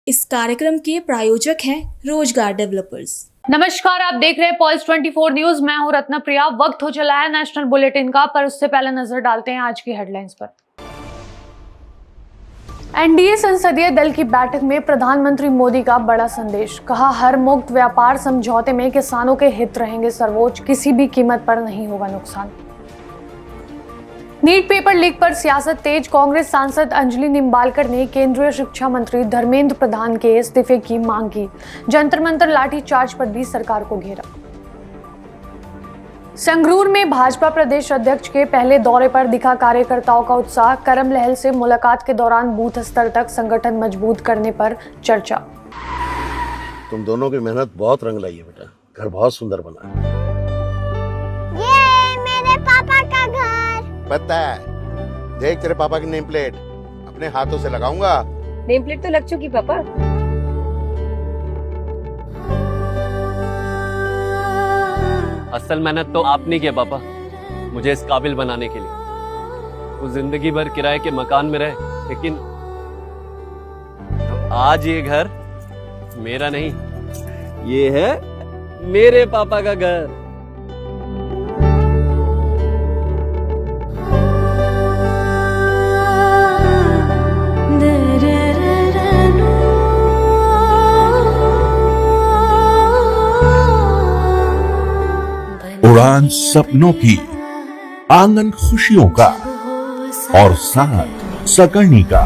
इस कार्यक्रम के प्रायोजक हैं रोजगार डेवलपर्स। नमस्कार, आप देख रहे हैं पॉल्स 24 न्यूज। मैं हूं रत्ना प्रिया। वक्त हो चला है नेशनल बुलेटिन का, पर उससे पहले नजर डालते हैं आज की हेडलाइंस पर। एनडीए संसदीय दल की बैठक में प्रधानमंत्री मोदी का बड़ा संदेश। कहा, हर मुक्त व्यापार समझौते में किसानों के हित रहेंगे सर्वोच्च, किसी भी कीमत पर नहीं होगा नुकसान। नीट पेपर लीक पर सियासत तेज। कांग्रेस सांसद अंजलि निंबालकर ने केंद्रीय शिक्षा मंत्री धर्मेंद्र प्रधान के इस्तीफे की मांग की। जंतर मंतर लाठीचार्ज पर भी सरकार को घेरा। संगरूर में भाजपा प्रदेश अध्यक्ष के पहले दौरे पर दिखा कार्यकर्ताओं का उत्साह। करम लहल से मुलाकात के दौरान बूथ स्तर तक संगठन मजबूत करने पर चर्चा। तुम दोनों की मेहनत बहुत रंग लाई है बेटा, घर बहुत सुंदर बना है। ये मेरे पापा का घर। पता है, देख तेरे पापा की नेम प्लेट अपने हाथों से लगाऊंगा। नेम प्लेट तो लग चुकी पापा। असल मेहनत तो आपने की है पापा, मुझे इस काबिल बनाने के लिए। वो जिंदगी भर किराए के मकान में रहे, लेकिन आज ये घर मेरा नहीं, ये है मेरे पापा का घर। उड़ान सपनों की, आंगन खुशियों का और साथ सकर्णी का।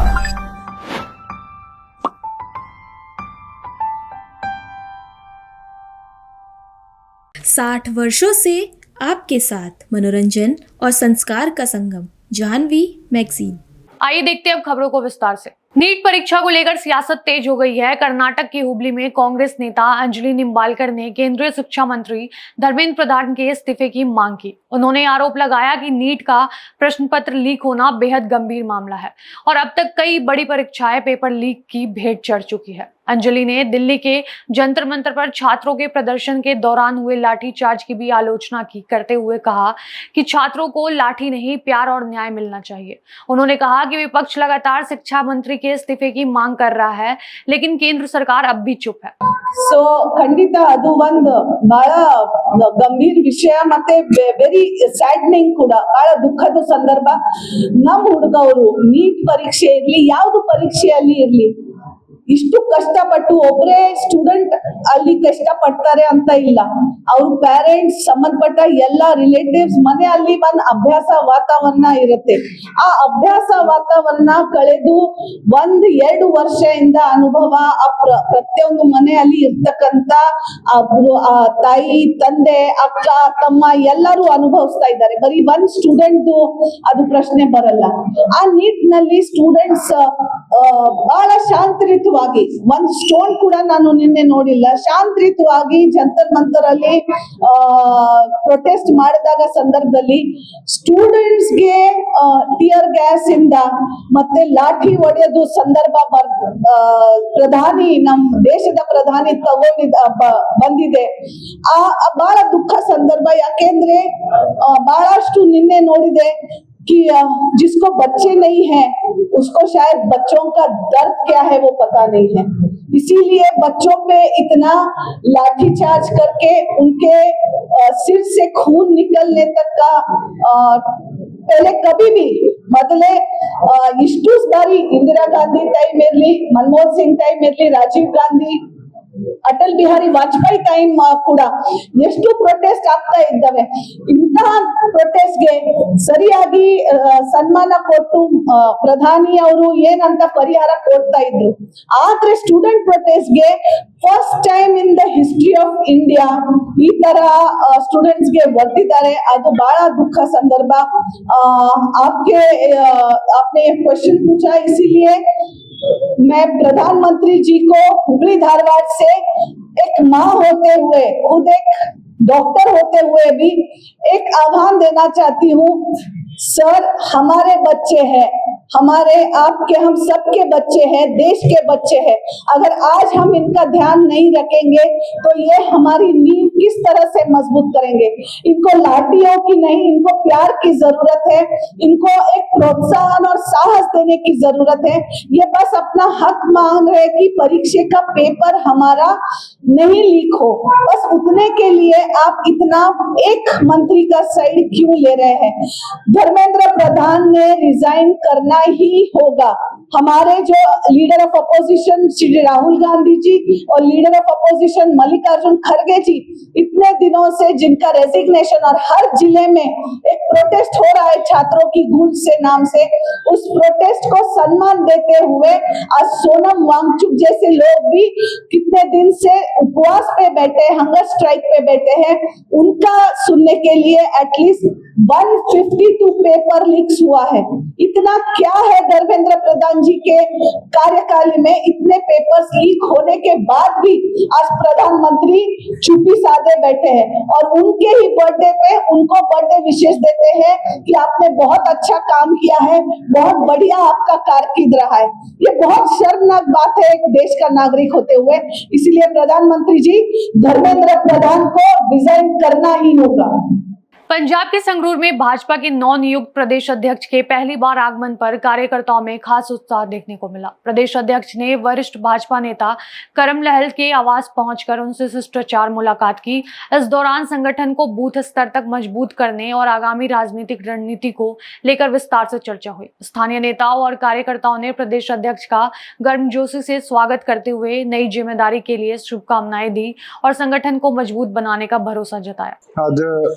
साठ वर्षों से आपके साथ मनोरंजन और संस्कार का संगम, जाह्नवी मैगजीन। आइए देखते हैं अब खबरों को विस्तार से। नीट परीक्षा को लेकर सियासत तेज हो गई है। कर्नाटक की हुबली में कांग्रेस नेता अंजलि निंबालकर ने केंद्रीय शिक्षा मंत्री धर्मेंद्र प्रधान के इस्तीफे की मांग की। उन्होंने आरोप लगाया कि नीट का प्रश्न पत्र लीक होना बेहद गंभीर मामला है और अब तक कई बड़ी परीक्षाएं पेपर लीक की भेंट चढ़ चुकी है। अंजलि ने दिल्ली के जंतर मंतर पर छात्रों के प्रदर्शन के दौरान हुए लाठीचार्ज की भी आलोचना की, करते हुए कहा कि छात्रों को लाठी नहीं, प्यार और न्याय मिलना चाहिए। उन्होंने कहा कि विपक्ष लगातार शिक्षा मंत्री के इस्तीफे की मांग कर रहा है, लेकिन केंद्र सरकार अब भी चुप है। ಖಂಡಿತ ಅದು ಒಂದು ಬಹಳ ಗಂಭೀರ ವಿಷಯ ಮತ್ತೆ ವೆರಿ ಸ್ಯಾಡ್ನಿಂಗ್ ಕೂಡ, ಬಹಳ ದುಃಖದ ಸಂದರ್ಭ. ನಮ್ಮ ಹುಡುಗರು ನೀಟ್ ಪರೀಕ್ಷೆ ಇರ್ಲಿ, ಯಾವ್ದು ಪರೀಕ್ಷೆಯಲ್ಲಿ ಇರ್ಲಿ, ಇಷ್ಟು ಕಷ್ಟಪಟ್ಟು ಒಬ್ಬರೇ ಸ್ಟೂಡೆಂಟ್ ಅಲ್ಲಿ ಕಷ್ಟ ಪಡ್ತಾರೆ ಅಂತ ಇಲ್ಲ. ಅವ್ರ ಪೇರೆಂಟ್ಸ್, ಸಂಬಂಧಪಟ್ಟ ಎಲ್ಲ ರಿಲೇಟಿವ್ಸ್ ಮನೆಯಲ್ಲಿ ಒಂದು ಅಭ್ಯಾಸ ವಾತಾವರಣ ಇರುತ್ತೆ. ಆ ಅಭ್ಯಾಸ ವಾತಾವರಣ ಕಳೆದು 1-2 ವರ್ಷದಿಂದ ಅನುಭವ ಪ್ರತಿಯೊಂದು ಮನೆಯಲ್ಲಿ ಇರ್ತಕ್ಕಂತ ತಾಯಿ, ತಂದೆ, ಅಕ್ಕ, ತಮ್ಮ ಎಲ್ಲರೂ ಅನುಭವಿಸ್ತಾ ಇದ್ದಾರೆ. ಬರೀ ಒಂದ್ ಸ್ಟೂಡೆಂಟ್ ಅದು ಪ್ರಶ್ನೆ ಬರಲ್ಲ. ಆ ನೀಟ್ ನಲ್ಲಿ ಸ್ಟೂಡೆಂಟ್ಸ್ ಬಹಳ ಶಾಂತರಿತವಾಗಿ, ಒಂದ್ ಸ್ಟೋನ್ ಕೂಡ ನಾನು ನಿನ್ನೆ ನೋಡಿಲ್ಲ, ಶಾಂತರಿತವಾಗಿ ಜಂತರ್ ಮಂತರ್ ಅಲ್ಲಿ ಪ್ರೊಟೆಸ್ಟ್ ಮಾಡಿದಾಗ ಸಂದರ್ಭದಲ್ಲಿ ಸ್ಟೂಡೆಂಟ್ಸ್ ಗೆ ಟಿಯರ್ ಗ್ಯಾಸ್ ಇಂದ ಮತ್ತೆ ಲಾಠಿ ಹೊಡೆಯೋದು ಸಂದರ್ಭ ಪ್ರಧಾನಿ, ನಮ್ಮ ದೇಶದ ಪ್ರಧಾನಿ ಬಂದಿದೆ. ಬಹಳ ದುಃಖ ಸಂದರ್ಭ. ಯಾಕೆಂದ್ರೆ ಬಹಳಷ್ಟು ನಿನ್ನೆ ನೋಡಿದೆ कि जिसको बच्चे नहीं है उसको शायद बच्चों का दर्द क्या है वो पता नहीं है, इसीलिए बच्चों पे इतना लाठीचार्ज करके उनके सिर से खून निकलने तक का पहले कभी भी ಮೊದಲೇ ಇಷ್ಟು ಬಾರಿ ಇಂದಿರಾ ಗಾಂಧಿ ಟೈಮ್ ಇರ್ಲಿ, ಮನಮೋಹನ್ ಸಿಂಗ್ ಟೈಮ್ ಇರ್ಲಿ, ರಾಜೀವ್ ಗಾಂಧಿ, ಅಟಲ್ ಬಿಹಾರಿ ವಾಜಪೇಯಿ ಟೈಮ್ ಕೂಡ ಎಷ್ಟು ಪ್ರೊಟೆಸ್ಟ್ ಆಗ್ತಾ ಇದ್ದಾವೆ. ಇಂತಹ ಪ್ರೊಟೆಸ್ಟ್ ಗೆ ಸರಿಯಾಗಿ ಸನ್ಮಾನ ಕೊಟ್ಟು ಪ್ರಧಾನಿ ಅವರು ಏನಂತ ಪರಿಹಾರ ಕೊಡ್ತಾ ಇದ್ರು. ಆದ್ರೆ ಸ್ಟೂಡೆಂಟ್ ಪ್ರೊಟೆಸ್ಟ್ ಗೆ first time in the history of India ಈ ತರ ಸ್ಟೂಡೆಂಟ್ಸ್ ಗೆ ವರ್ತಿದ್ದಾರೆ. ಅದು ಬಹಳ ದುಃಖ ಸಂದರ್ಭ. आपने एक क्वेश्चन पूछा, इसीलिए मैं प्रधानमंत्री जी को हुबली धारवाड़ से एक माँ होते हुए, खुद एक डॉक्टर होते हुए भी एक आह्वान देना चाहती हूँ। सर, हमारे बच्चे हैं, हमारे आपके हम सबके बच्चे हैं, देश के बच्चे हैं। अगर आज हम इनका ध्यान नहीं रखेंगे तो ये हमारी नींव किस तरह से मजबूत करेंगे। इनको लाठियों की नहीं, इनको प्यार की जरूरत है, इनको एक प्रोत्साहन और साहस देने की जरूरत है। ये बस अपना हक मांग रहे कि परीक्षा का पेपर हमारा नहीं लीक हो, बस उतने के लिए आप इतना एक मंत्री का साइड क्यों ले रहे हैं। धर्मेंद्र प्रधान ने रिजाइन करना ही होगा। हमारे जो leader of opposition Shri Rahul Gandhi ji और लीडर ऑफ अपोजिशन मल्लिकार्जुन खड़गे जी इतने दिनों से जिनका रेजिग्नेशन और हर जिले में एक प्रोटेस्ट हो रहा है छात्रों की गूंज से नाम से, उस प्रोटेस्ट को सम्मान देते हुए आज सोनम वांगचुक जैसे लोग भी कितने दिन से उपवास पे बैठे, हंगर स्ट्राइक पे बैठे हैं, उनका सुनने के लिए एटलीस्ट 152 पेपर लीक्स हुआ है। इतना क्या है धर्मेंद्र प्रधान जी के कार्यकाल में, इतने पेपर्स लीक होने के बाद भी आज प्रधानमंत्री चुप्पी साधे बैठे हैं और उनके ही बर्थडे पे उनको बर्थडे विशेष देते हैं कि आपने बहुत अच्छा काम किया है, बहुत बढ़िया आपका कारकिर्द रहा है। ये बहुत शर्मनाक बात है एक देश का नागरिक होते हुए। इसलिए प्रधानमंत्री जी, धर्मेंद्र प्रधान को रिजाइन करना ही होगा। पंजाब के संगरूर में भाजपा के नवनियुक्त प्रदेश अध्यक्ष के पहली बार आगमन पर कार्यकर्ताओं में खास उत्साह देखने को मिला। प्रदेश अध्यक्ष ने वरिष्ठ भाजपा नेता करम लहल के आवास पहुंचकर उनसे शिष्टाचार मुलाकात की। इस दौरान संगठन को बूथ स्तर तक मजबूत करने और आगामी राजनीतिक रणनीति को लेकर विस्तार से चर्चा हुई। स्थानीय नेताओं और कार्यकर्ताओं ने प्रदेश अध्यक्ष का गर्मजोशी से स्वागत करते हुए नई जिम्मेदारी के लिए शुभकामनाएं दी और संगठन को मजबूत बनाने का भरोसा जताया। ਅੱਜ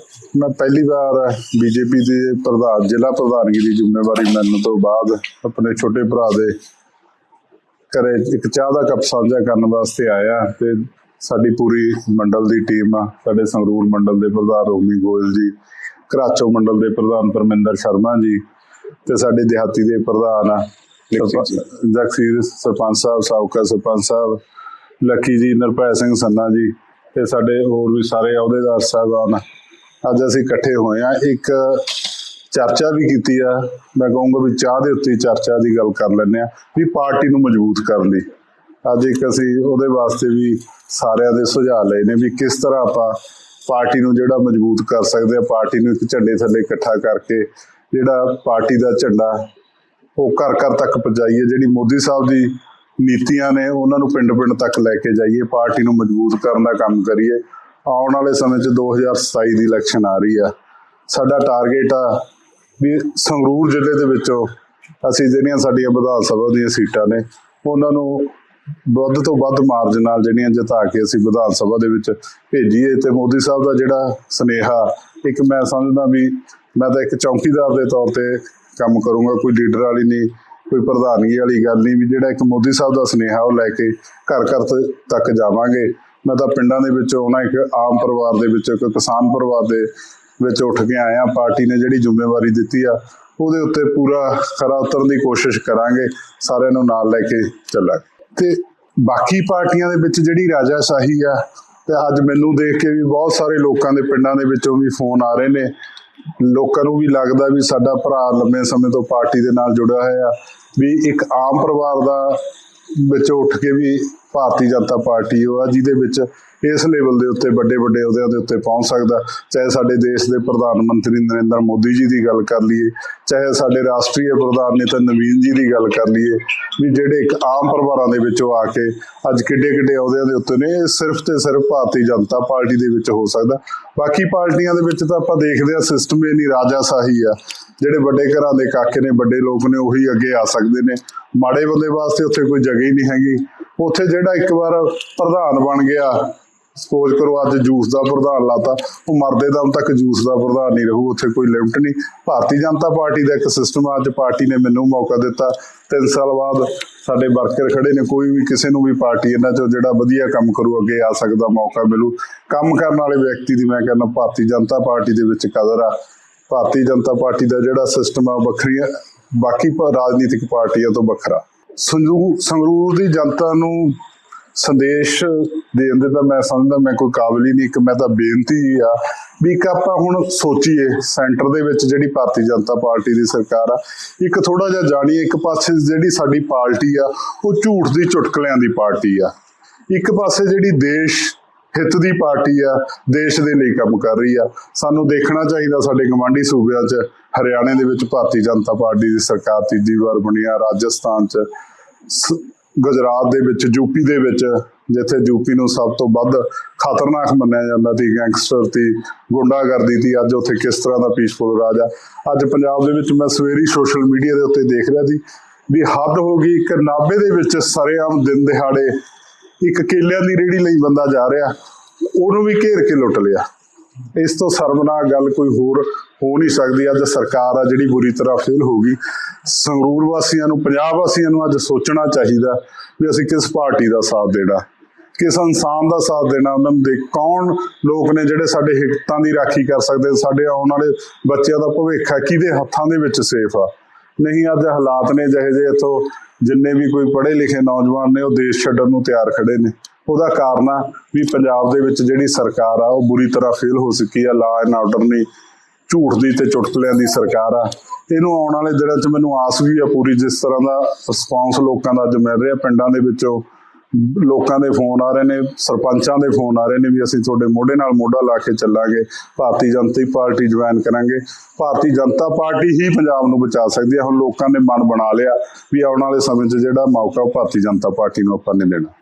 मैं पहली बार बीजेपी ਦੇ ਪ੍ਰਧਾਨ ਜ਼ਿਲ੍ਹਾ ਪ੍ਰਧਾਨਗੀ ਦੀ ਜ਼ਿੰਮੇਵਾਰੀ ਮਿਲਣ ਤੋਂ ਬਾਅਦ ਆਪਣੇ ਛੋਟੇ ਭਰਾ ਦੇ ਘਰੇ ਇੱਕ ਚਾਹ ਦਾ ਕੱਪ ਸਾਂਝਾ ਕਰਨ ਵਾਸਤੇ ਆਇਆ ਤੇ ਸਾਡੀ ਪੂਰੀ ਮੰਡਲ ਦੀ ਟੀਮ ਆ, ਸਾਡੇ ਸੰਗਰੂਰ ਮੰਡਲ ਦੇ ਪ੍ਰਧਾਨ ਰੋਮੀ ਗੋਇਲ ਜੀ, ਘਰਾਚੋ ਮੰਡਲ ਦੇ ਪ੍ਰਧਾਨ ਪਰਮਿੰਦਰ ਸ਼ਰਮਾ ਜੀ ਤੇ ਸਾਡੇ ਦਿਹਾਤੀ ਦੇ ਪ੍ਰਧਾਨ ਜਗਸੀਰ ਸਰਪੰਚ ਸਾਹਿਬ, ਸਾਬਕਾ ਸਰਪੰਚ ਸਾਹਿਬ, ਲੱਕੀ ਜੀ, ਨਿਰਭੈ ਸਿੰਘ ਸੰਨਾ ਜੀ ਤੇ ਸਾਡੇ ਹੋਰ ਵੀ ਸਾਰੇ ਅਹੁਦੇਦਾਰ ਸਾਹਿਬਾਨ ਅੱਜ ਅਸੀਂ ਇਕੱਠੇ ਹੋਏ ਆ। ਇੱਕ ਚਰਚਾ ਵੀ ਕੀਤੀ ਆ, ਮੈਂ ਕਹੂੰਗਾ ਵੀ ਚਾਹ ਦੇ ਉੱਤੇ ਚਰਚਾ ਦੀ ਗੱਲ ਕਰ ਲੈਂਦੇ ਆ ਵੀ ਪਾਰਟੀ ਨੂੰ ਮਜ਼ਬੂਤ ਕਰਨ ਲਈ। ਅੱਜ ਇੱਕ ਅਸੀਂ ਉਹਦੇ ਵਾਸਤੇ ਵੀ ਸਾਰਿਆਂ ਦੇ ਸੁਝਾਅ ਲਏ ਨੇ ਵੀ ਕਿਸ ਤਰ੍ਹਾਂ ਆਪਾਂ ਪਾਰਟੀ ਨੂੰ ਜਿਹੜਾ ਮਜ਼ਬੂਤ ਕਰ ਸਕਦੇ ਆ, ਪਾਰਟੀ ਨੂੰ ਇੱਕ ਝੰਡੇ ਥੱਲੇ ਇਕੱਠਾ ਕਰਕੇ ਜਿਹੜਾ ਪਾਰਟੀ ਦਾ ਝੰਡਾ ਉਹ ਘਰ ਘਰ ਤੱਕ ਪਹੁੰਚਾਈਏ, ਜਿਹੜੀ ਮੋਦੀ ਸਾਹਿਬ ਦੀ ਨੀਤੀਆਂ ਨੇ ਉਹਨਾਂ ਨੂੰ ਪਿੰਡ ਪਿੰਡ ਤੱਕ ਲੈ ਕੇ ਜਾਈਏ, ਪਾਰਟੀ ਨੂੰ ਮਜ਼ਬੂਤ ਕਰਨ ਦਾ ਕੰਮ ਕਰੀਏ। ਆਉਣ ਵਾਲੇ ਸਮੇਂ 'ਚ 2027 ਦੀ ਇਲੈਕਸ਼ਨ ਆ ਰਹੀ ਆ, ਸਾਡਾ ਟਾਰਗੇਟ ਆ ਵੀ ਸੰਗਰੂਰ ਜ਼ਿਲ੍ਹੇ ਦੇ ਵਿੱਚੋਂ ਅਸੀਂ ਜਿਹੜੀਆਂ ਸਾਡੀਆਂ ਵਿਧਾਨ ਸਭਾ ਦੀਆਂ ਸੀਟਾਂ ਨੇ ਉਹਨਾਂ ਨੂੰ ਵੱਧ ਤੋਂ ਵੱਧ ਮਾਰਜਨ ਨਾਲ ਜਿਹੜੀਆਂ ਜਿਤਾ ਕੇ ਅਸੀਂ ਵਿਧਾਨ ਸਭਾ ਦੇ ਵਿੱਚ ਭੇਜੀਏ। ਤੇ ਮੋਦੀ ਸਾਹਿਬ ਦਾ ਜਿਹੜਾ ਸੁਨੇਹਾ, ਇੱਕ ਮੈਂ ਸਮਝਦਾ ਵੀ ਮੈਂ ਤਾਂ ਇੱਕ ਚੌਕੀਦਾਰ ਦੇ ਤੌਰ ਤੇ ਕੰਮ ਕਰੂੰਗਾ, ਕੋਈ ਲੀਡਰ ਵਾਲੀ ਨਹੀਂ, ਕੋਈ ਪ੍ਰਧਾਨਗੀ ਵਾਲੀ ਗੱਲ ਨਹੀਂ, ਵੀ ਜਿਹੜਾ ਇੱਕ ਮੋਦੀ ਸਾਹਿਬ ਦਾ ਸੁਨੇਹਾ ਉਹ ਲੈ ਕੇ ਘਰ ਘਰ ਤੱਕ ਜਾਵਾਂਗੇ। ਮੈਂ ਤਾਂ ਪਿੰਡਾਂ ਦੇ ਵਿੱਚੋਂ ਆਉਣਾ, ਇੱਕ ਆਮ ਪਰਿਵਾਰ ਦੇ ਵਿੱਚੋਂ, ਇੱਕ ਕਿਸਾਨ ਪਰਿਵਾਰ ਦੇ ਵਿੱਚ ਉੱਠ ਕੇ ਆਇਆ। ਪਾਰਟੀ ਨੇ ਜਿਹੜੀ ਜ਼ਿੰਮੇਵਾਰੀ ਦਿੱਤੀ ਆ ਉਹਦੇ ਉੱਤੇ ਪੂਰਾ ਖਰਾ ਉਤਰਨ ਦੀ ਕੋਸ਼ਿਸ਼ ਕਰਾਂਗੇ, ਸਾਰਿਆਂ ਨੂੰ ਨਾਲ ਲੈ ਕੇ ਚੱਲਾਂਗੇ। ਤੇ ਬਾਕੀ ਪਾਰਟੀਆਂ ਦੇ ਵਿੱਚ ਜਿਹੜੀ ਰਾਜਾਸ਼ਾਹੀ ਆ, ਤੇ ਅੱਜ ਮੈਨੂੰ ਦੇਖ ਕੇ ਵੀ ਬਹੁਤ ਸਾਰੇ ਲੋਕਾਂ ਦੇ ਪਿੰਡਾਂ ਦੇ ਵਿੱਚੋਂ ਵੀ ਫੋਨ ਆ ਰਹੇ ਨੇ, ਲੋਕਾਂ ਨੂੰ ਵੀ ਲੱਗਦਾ ਵੀ ਸਾਡਾ ਭਰਾ ਲੰਬੇ ਸਮੇਂ ਤੋਂ ਪਾਰਟੀ ਦੇ ਨਾਲ ਜੁੜਿਆ ਹੋਇਆ, ਵੀ ਇੱਕ ਆਮ ਪਰਿਵਾਰ ਦਾ ਵਿੱਚ ਉੱਠ ਕੇ ਵੀ ਭਾਰਤੀ ਜਨਤਾ ਪਾਰਟੀ ਉਹ ਆ ਜਿਹਦੇ ਵਿੱਚ ਇਸ ਲੈਵਲ ਦੇ ਉੱਤੇ ਵੱਡੇ ਵੱਡੇ ਅਹੁਦਿਆਂ ਦੇ ਉੱਤੇ ਪਹੁੰਚ ਸਕਦਾ। ਚਾਹੇ ਸਾਡੇ ਦੇਸ਼ ਦੇ ਪ੍ਰਧਾਨ ਮੰਤਰੀ ਨਰਿੰਦਰ ਮੋਦੀ ਜੀ ਦੀ ਗੱਲ ਕਰ ਲਈਏ, ਚਾਹੇ ਸਾਡੇ ਰਾਸ਼ਟਰੀ ਪ੍ਰਧਾਨ ਨੇਤਾ ਨਵੀਨ ਜੀ ਦੀ ਗੱਲ ਕਰ ਲਈਏ, ਵੀ ਜਿਹੜੇ ਇੱਕ ਆਮ ਪਰਿਵਾਰਾਂ ਦੇ ਵਿੱਚੋਂ ਆ ਕੇ ਅੱਜ ਕਿੱਡੇ ਕਿੱਡੇ ਅਹੁਦਿਆਂ ਦੇ ਉੱਤੇ ਨੇ, ਇਹ ਸਿਰਫ ਤੇ ਸਿਰਫ ਭਾਰਤੀ ਜਨਤਾ ਪਾਰਟੀ ਦੇ ਵਿੱਚ ਹੋ ਸਕਦਾ। ਬਾਕੀ ਪਾਰਟੀਆਂ ਦੇ ਵਿੱਚ ਤਾਂ ਆਪਾਂ ਦੇਖਦੇ ਹਾਂ ਸਿਸਟਮ ਇਹ ਨਹੀਂ, ਰਾਜਾਸ਼ਾਹੀ ਆ। ਜਿਹੜੇ ਵੱਡੇ ਘਰਾਂ ਦੇ ਕਾਕੇ ਨੇ, ਵੱਡੇ ਲੋਕ ਨੇ, ਉਹੀ ਅੱਗੇ ਆ ਸਕਦੇ ਨੇ। ਮਾੜੇ ਬੰਦੇ ਵਾਸਤੇ ਉੱਥੇ ਕੋਈ ਜਗ੍ਹਾ ਹੀ ਨਹੀਂ ਹੈਗੀ। ਉੱਥੇ ਜਿਹੜਾ ਇੱਕ ਵਾਰ ਪ੍ਰਧਾਨ ਬਣ ਗਿਆ, ਸਪੋਜ਼ ਕਰੋ ਅੱਜ ਜੂਸ ਦਾ ਪ੍ਰਧਾਨ ਲਾਤਾ, ਉਹ ਮਰਦੇ ਦਮ ਤੱਕ ਜੂਸ ਦਾ ਪ੍ਰਧਾਨ ਨਹੀਂ ਰਹੂ, ਉੱਥੇ ਕੋਈ ਲਿਮਟ ਨਹੀਂ। ਭਾਰਤੀ ਜਨਤਾ ਪਾਰਟੀ ਦਾ ਇੱਕ ਸਿਸਟਮ ਆ, ਅੱਜ ਪਾਰਟੀ ਨੇ ਮੈਨੂੰ ਮੌਕਾ ਦਿੱਤਾ, 3 ਸਾਲ ਬਾਅਦ ਸਾਡੇ ਵਰਕਰ ਖੜੇ ਨੇ, ਕੋਈ ਵੀ ਕਿਸੇ ਨੂੰ ਵੀ ਪਾਰਟੀ ਇਹਨਾਂ 'ਚੋਂ ਜਿਹੜਾ ਵਧੀਆ ਕੰਮ ਕਰੂ ਅੱਗੇ ਆ ਸਕਦਾ, ਮੌਕਾ ਮਿਲੂ। ਕੰਮ ਕਰਨ ਵਾਲੇ ਵਿਅਕਤੀ ਦੀ ਮੈਂ ਕਹਿੰਦਾ ਭਾਰਤੀ ਜਨਤਾ ਪਾਰਟੀ ਦੇ ਵਿੱਚ ਕਦਰ ਆ। ਭਾਰਤੀ ਜਨਤਾ ਪਾਰਟੀ ਦਾ ਜਿਹੜਾ ਸਿਸਟਮ ਆ ਵੱਖਰੀਆਂ ਬਾਕੀ ਰਾਜਨੀਤਿਕ ਪਾਰਟੀਆਂ ਤੋਂ ਵੱਖਰਾ। ਸੰਗਰੂਰ ਦੀ ਜਨਤਾ ਨੂੰ ਸੰਦੇਸ਼ ਦੇਣ ਦੇ ਤਾਂ ਮੈਂ ਸਮਝਦਾ ਮੈਂ ਕੋਈ ਕਾਬਲ ਹੀ ਨਹੀਂ। ਇੱਕ ਮੈਂ ਤਾਂ ਬੇਨਤੀ ਹੀ ਆ ਵੀ ਇੱਕ ਆਪਾਂ ਹੁਣ ਸੋਚੀਏ ਸੈਂਟਰ ਦੇ ਵਿੱਚ ਜਿਹੜੀ ਭਾਰਤੀ ਜਨਤਾ ਪਾਰਟੀ ਦੀ ਸਰਕਾਰ ਆ, ਇੱਕ ਥੋੜਾ ਜਿਹਾ ਜਾਣੀਏ। ਇੱਕ ਪਾਸੇ ਜਿਹੜੀ ਸਾਡੀ ਪਾਰਟੀ ਆ ਉਹ ਝੂਠ ਦੀ ਚੁਟਕਲਿਆਂ ਦੀ ਪਾਰਟੀ ਆ, ਇੱਕ ਪਾਸੇ ਜਿਹੜੀ ਦੇਸ਼ ਹਿੱਤ ਦੀ ਪਾਰਟੀ ਆ, ਦੇਸ਼ ਦੇ ਲਈ ਕੰਮ ਕਰ ਰਹੀ ਆ। ਸਾਨੂੰ ਦੇਖਣਾ ਚਾਹੀਦਾ ਸਾਡੇ ਗਵਾਂਢੀ ਸੂਬਿਆਂ 'ਚ ਹਰਿਆਣੇ ਦੇ ਵਿੱਚ ਭਾਰਤੀ ਜਨਤਾ ਪਾਰਟੀ ਦੀ ਸਰਕਾਰ ਤੀਜੀ ਵਾਰ ਬਣੀ ਆ, ਰਾਜਸਥਾਨ 'ਚ, ਗੁਜਰਾਤ ਦੇ ਵਿੱਚ, ਯੂਪੀ ਦੇ ਵਿੱਚ, ਜਿੱਥੇ ਯੂਪੀ ਨੂੰ ਸਭ ਤੋਂ ਵੱਧ ਖਤਰਨਾਕ ਮੰਨਿਆ ਜਾਂਦਾ ਸੀ, ਗੈਂਗਸਟਰ ਸੀ, ਗੁੰਡਾਗਰਦੀ ਸੀ, ਅੱਜ ਉੱਥੇ ਕਿਸ ਤਰ੍ਹਾਂ ਦਾ ਪੀਸਫੁਲ ਰਾਜ ਆ। ਅੱਜ ਪੰਜਾਬ ਦੇ ਵਿੱਚ ਮੈਂ ਸਵੇਰੀ ਸੋਸ਼ਲ ਮੀਡੀਆ ਦੇ ਉੱਤੇ ਦੇਖ ਰਿਹਾ ਸੀ ਵੀ ਹੱਦ ਹੋ ਗਈ। ਇੱਕ ਨਾਭੇ ਦੇ ਵਿੱਚ ਸਰੇਆਮ ਦਿਨ ਦਿਹਾੜੇ ਇੱਕ ਕੇਲਿਆਂ ਦੀ ਰੇਹੜੀ ਲਈ ਬੰਦਾ ਜਾ ਰਿਹਾ, ਉਹਨੂੰ ਵੀ ਘੇਰ ਕੇ ਲੁੱਟ ਲਿਆ। ਇਸ ਤੋਂ ਸ਼ਰਮਨਾਕ ਗੱਲ ਕੋਈ ਹੋਰ ਹੋ ਨਹੀਂ ਸਕਦੀ। ਅੱਜ ਸਰਕਾਰ ਆ ਜਿਹੜੀ ਬੁਰੀ ਤਰ੍ਹਾਂ ਫੇਲ ਹੋ ਗਈ। ਸੰਗਰੂਰ ਵਾਸੀਆਂ ਨੂੰ, ਪੰਜਾਬ ਵਾਸੀਆਂ ਨੂੰ ਅੱਜ ਸੋਚਣਾ ਚਾਹੀਦਾ ਵੀ ਅਸੀਂ ਕਿਸ ਪਾਰਟੀ ਦਾ ਸਾਥ ਦੇਣਾ, ਕਿਸ ਇਨਸਾਨ ਦਾ ਸਾਥ ਦੇਣਾ। ਉਹਨਾਂ ਦੇ ਕੌਣ ਲੋਕ ਨੇ ਜਿਹੜੇ ਸਾਡੇ ਹਿੱਤਾਂ ਦੀ ਰਾਖੀ ਕਰ ਸਕਦੇ, ਸਾਡੇ ਆਉਣ ਵਾਲੇ ਬੱਚਿਆਂ ਦਾ ਭਵਿੱਖ ਹੈ ਕਿਹਦੇ ਹੱਥਾਂ ਦੇ ਵਿੱਚ ਸੇਫ ਆ। ਨਹੀਂ ਅੱਜ ਹਾਲਾਤ ਨੇ ਜਿਹੇ ਜਿਹੇ, ਇੱਥੋਂ ਜਿੰਨੇ ਵੀ ਕੋਈ ਪੜ੍ਹੇ ਲਿਖੇ ਨੌਜਵਾਨ ਨੇ ਉਹ ਦੇਸ਼ ਛੱਡਣ ਨੂੰ ਤਿਆਰ ਖੜੇ ਨੇ। ਉਹਦਾ ਕਾਰਨ ਆ ਵੀ ਪੰਜਾਬ ਦੇ ਵਿੱਚ ਜਿਹੜੀ ਸਰਕਾਰ ਆ ਉਹ ਬੁਰੀ ਤਰ੍ਹਾਂ ਫੇਲ ਹੋ ਚੁੱਕੀ ਆ। ਲਾ ਐਂਡ ਆਰਡਰ ਨਹੀਂ, ਝੂਠ ਦੀ ਤੇ ਚੁਟਕਲਿਆਂ ਦੀ ਸਰਕਾਰ ਆ। ਇਹਨੂੰ ਆਉਣ ਵਾਲੇ ਦਿਨਾਂ 'ਚ ਮੈਨੂੰ ਆਸ ਵੀ ਆ ਪੂਰੀ, ਜਿਸ ਤਰ੍ਹਾਂ ਦਾ ਰਿਸਪੌਂਸ ਲੋਕਾਂ ਦਾ ਅੱਜ ਮਿਲ ਰਿਹਾ। ਪਿੰਡਾਂ ਦੇ ਵਿੱਚੋਂ ਲੋਕਾਂ ਦੇ ਫੋਨ ਆ ਰਹੇ ਨੇ, ਸਰਪੰਚਾਂ ਦੇ ਫੋਨ ਆ ਰਹੇ ਨੇ ਵੀ ਅਸੀਂ ਤੁਹਾਡੇ ਮੋਢੇ ਨਾਲ ਮੋਢਾ ਲਾ ਕੇ ਚੱਲਾਂਗੇ, ਭਾਰਤੀ ਜਨਤਾ ਪਾਰਟੀ ਜੁਆਇਨ ਕਰਾਂਗੇ। ਭਾਰਤੀ ਜਨਤਾ ਪਾਰਟੀ ਹੀ ਪੰਜਾਬ ਨੂੰ ਬਚਾ ਸਕਦੀ ਹੈ। ਹੁਣ ਲੋਕਾਂ ਨੇ ਮਨ ਬਣਾ ਲਿਆ ਵੀ ਆਉਣ ਵਾਲੇ ਸਮੇਂ 'ਚ ਜਿਹੜਾ ਮੌਕਾ ਉਹ ਭਾਰਤੀ ਜਨਤਾ ਪਾਰਟੀ ਨੂੰ ਆਪਾਂ ने देना।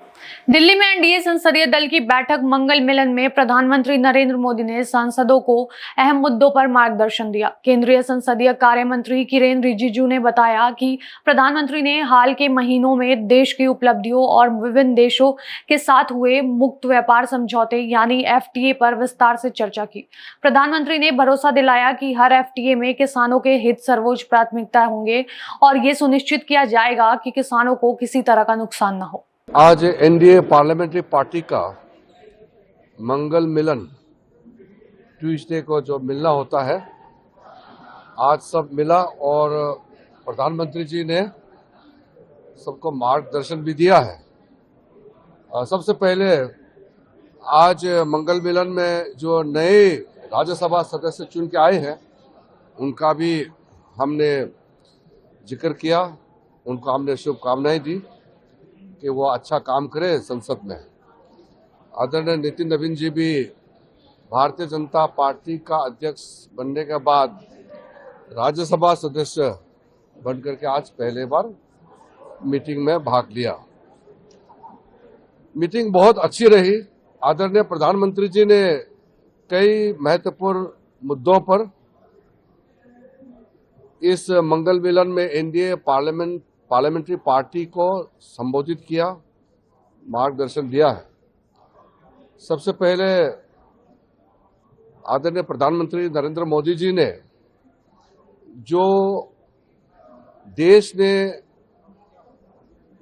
दिल्ली में एनडीए संसदीय दल की बैठक मंगल मिलन में प्रधानमंत्री नरेंद्र मोदी ने सांसदों को अहम मुद्दों पर मार्गदर्शन दिया। केंद्रीय संसदीय कार्य मंत्री किरेन रिजिजू ने बताया कि प्रधानमंत्री ने हाल के महीनों में देश की उपलब्धियों और विभिन्न देशों के साथ हुए मुक्त व्यापार समझौते यानी एफटीए पर विस्तार से चर्चा की। प्रधानमंत्री ने भरोसा दिलाया कि हर एफटीए में किसानों के हित सर्वोच्च प्राथमिकता होंगे और ये सुनिश्चित किया जाएगा कि किसानों को किसी तरह का नुकसान न हो। आज एनडीए पार्लियामेंट्री पार्टी का मंगल मिलन ट्यूसडे को जो मिलना होता है, आज सब मिला और प्रधानमंत्री जी ने सबको मार्गदर्शन भी दिया है। सबसे पहले आज मंगल मिलन में जो नए राज्यसभा सदस्य चुन के आए हैं उनका भी हमने जिक्र किया, उनको हमने शुभकामनाएं दी कि वो अच्छा काम करे संसद में। आदरणीय नितिन नवीन जी भी भारतीय जनता पार्टी का अध्यक्ष बनने के बाद राज्यसभा सदस्य बनकर के आज पहले बार मीटिंग में भाग लिया। मीटिंग बहुत अच्छी रही। आदरणीय प्रधानमंत्री जी ने कई महत्वपूर्ण मुद्दों पर इस मंगल मिलन में एनडीए पार्लियामेंट्री पार्टी को संबोधित किया, मार्गदर्शन दिया है। सबसे पहले आदरणीय प्रधानमंत्री नरेंद्र मोदी जी ने जो देश ने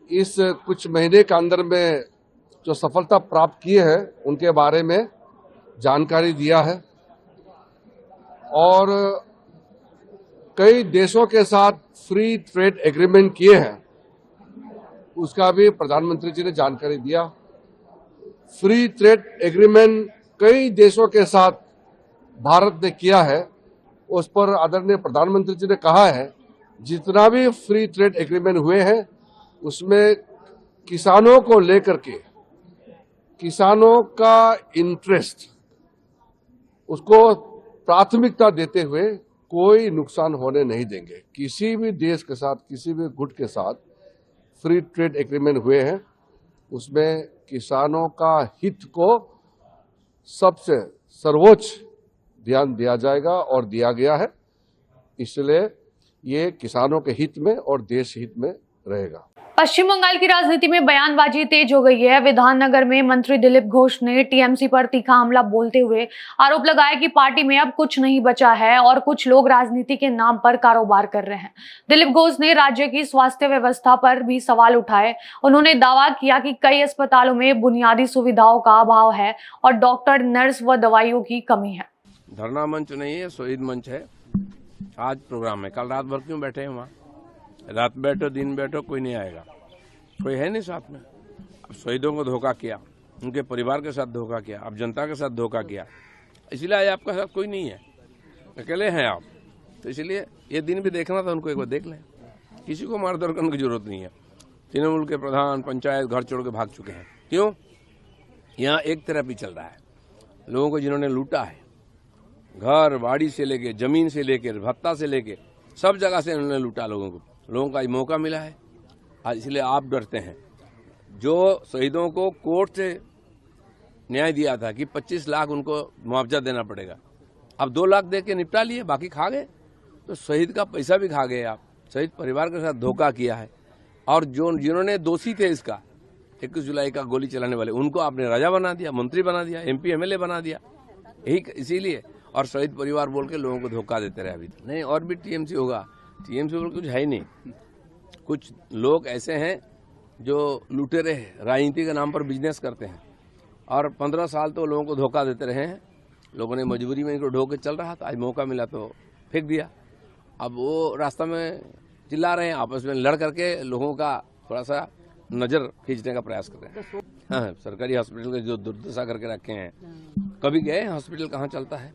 इस कुछ महीने के अंदर में जो सफलता प्राप्त की है उनके बारे में जानकारी दिया है और कई देशों के साथ फ्री ट्रेड एग्रीमेंट किए हैं, उसका भी प्रधानमंत्री जी ने जानकारी दिया। फ्री ट्रेड एग्रीमेंट कई देशों के साथ भारत ने किया है, उस पर आदरणीय प्रधानमंत्री जी ने कहा है जितना भी फ्री ट्रेड एग्रीमेंट हुए हैं उसमें किसानों को लेकर के, किसानों का इंटरेस्ट, उसको प्राथमिकता देते हुए कोई नुकसान होने नहीं देंगे। किसी भी देश के साथ, किसी भी गुट के साथ फ्री ट्रेड एग्रीमेंट हुए हैं उसमें किसानों का हित को सबसे सर्वोच्च ध्यान दिया जाएगा और दिया गया है। इसलिए ये किसानों के हित में और देश हित में रहेगा। पश्चिम बंगाल की राजनीति में बयानबाजी तेज हो गई है। विधाननगर में मंत्री दिलीप घोष ने टीएमसी पर तीखा हमला बोलते हुए आरोप लगाया कि पार्टी में अब कुछ नहीं बचा है और कुछ लोग राजनीति के नाम पर कारोबार कर रहे हैं। दिलीप घोष ने राज्य की स्वास्थ्य व्यवस्था पर भी सवाल उठाए। उन्होंने दावा किया कि कई अस्पतालों में बुनियादी सुविधाओं का अभाव है और डॉक्टर, नर्स व दवाइयों की कमी है। धरना मंच नहीं है, शहीद मंच है। आज प्रोग्राम है, कल रात भर क्यों बैठे हैं वहाँ? रात बैठो दिन बैठो कोई नहीं आएगा, कोई है नहीं साथ में। शहीदों को धोखा किया, उनके परिवार के साथ धोखा किया, आप जनता के साथ धोखा किया, इसलिए आज आपका साथ कोई नहीं है, अकेले हैं आप। तो इसलिए ये दिन भी देखना था, उनको एक बार देख लें। किसी को मारधर करने की जरूरत नहीं है। तृणमूल के प्रधान पंचायत घर छोड़ के भाग चुके हैं। क्यों? यहाँ एक थेरेपी चल रहा है। लोगों को जिन्होंने लूटा है, घर बाड़ी से लेके, जमीन से लेके, भत्ता से लेके, सब जगह से उन्होंने लूटा लोगों को। लोगों को आज मौका मिला है, आज इसलिए आप डरते हैं। जो शहीदों को कोर्ट से न्याय दिया था कि 25 लाख उनको मुआवजा देना पड़ेगा, अब 2 लाख दे के निपटा लिए, बाकी खा गए। तो शहीद का पैसा भी खा गए आप, शहीद परिवार के साथ धोखा किया है। और जो जिन्होंने दोषी थे इसका 21 जुलाई का गोली चलाने वाले, उनको आपने राजा बना दिया, मंत्री बना दिया, MP MLA बना दिया, यही इसीलिए। और शहीद परिवार बोल के लोगों को धोखा देते रहे। अभी नहीं, और भी TMC होगा। TMC बोल कुछ है ही नहीं। कुछ लोग ऐसे हैं जो लुटेरे हैं, राजनीति के नाम पर बिजनेस करते हैं, और 15 साल तो लोगों को धोखा देते रहे हैं। लोगों ने मजबूरी में इनको ढो के चल रहा था, आज मौका मिला तो फेंक दिया। अब वो रास्ता में चिल्ला रहे हैं, आपस में लड़ करके लोगों का थोड़ा सा नजर खींचने का प्रयास कर रहे हैं। हाँ, सरकारी हॉस्पिटल के जो दुर्दशा करके रखे हैं, कभी गए हॉस्पिटल कहाँ चलता है?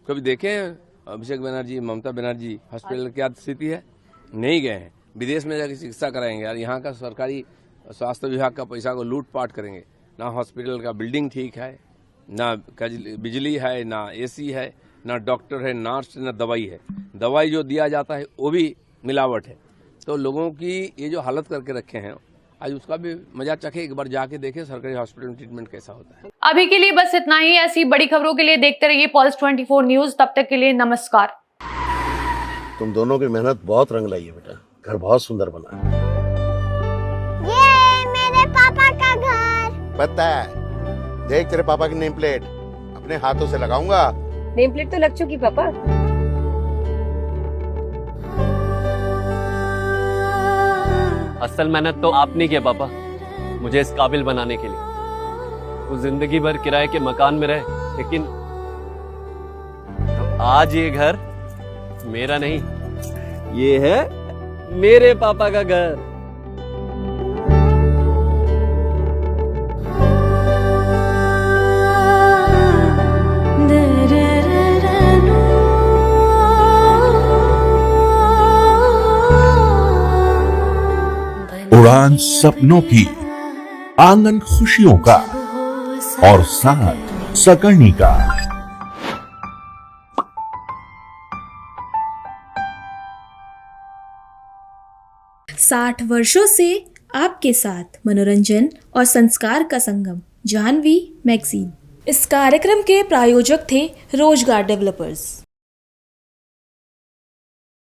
कभी देखे हैं अभिषेक बनर्जी, ममता बनर्जी हॉस्पिटल क्या स्थिति है? नहीं गए हैं। विदेश में जाकर चिकित्सा कराएंगे यार, यहाँ का सरकारी स्वास्थ्य विभाग का पैसा को लूट पाट करेंगे। ना हॉस्पिटल का बिल्डिंग ठीक है, ना बिजली है, ना AC है, ना डॉक्टर है, नर्स, ना दवाई है। दवाई जो दिया जाता है वो भी मिलावट है। तो लोगों की ये जो हालत करके रखे हैं, आज उसका भी मजा चखे, एक बार जाके देखें सरकारी हॉस्पिटल में ट्रीटमेंट कैसा होता है। अभी के लिए बस इतना ही। ऐसी बड़ी खबरों के लिए देखते रहिए पल्स 24 न्यूज। तब तक के लिए नमस्कार। तुम दोनों की मेहनत बहुत रंग लाई है बेटा, घर बहुत सुंदर बना है। ये मेरे पापा का घर। पता है, देख तेरे पापा की नेम प्लेट अपने हाथों से लगाऊंगा। नेम प्लेट तो लग चुकी पापा। असल मेहनत तो आपने की है पापा, मुझे इस काबिल बनाने के लिए। वो जिंदगी भर किराए के मकान में रहे, लेकिन आज ये घर मेरा नहीं, ये है मेरे पापा का घर। उड़ान सपनों की, आंगन खुशियों का, और साथ सकर्णी का। 60 वर्षों से आपके साथ मनोरंजन और संस्कार का संगम, जाह्नवी मैगजीन। इस कार्यक्रम के प्रायोजक थे रोजगार डेवलपर्स।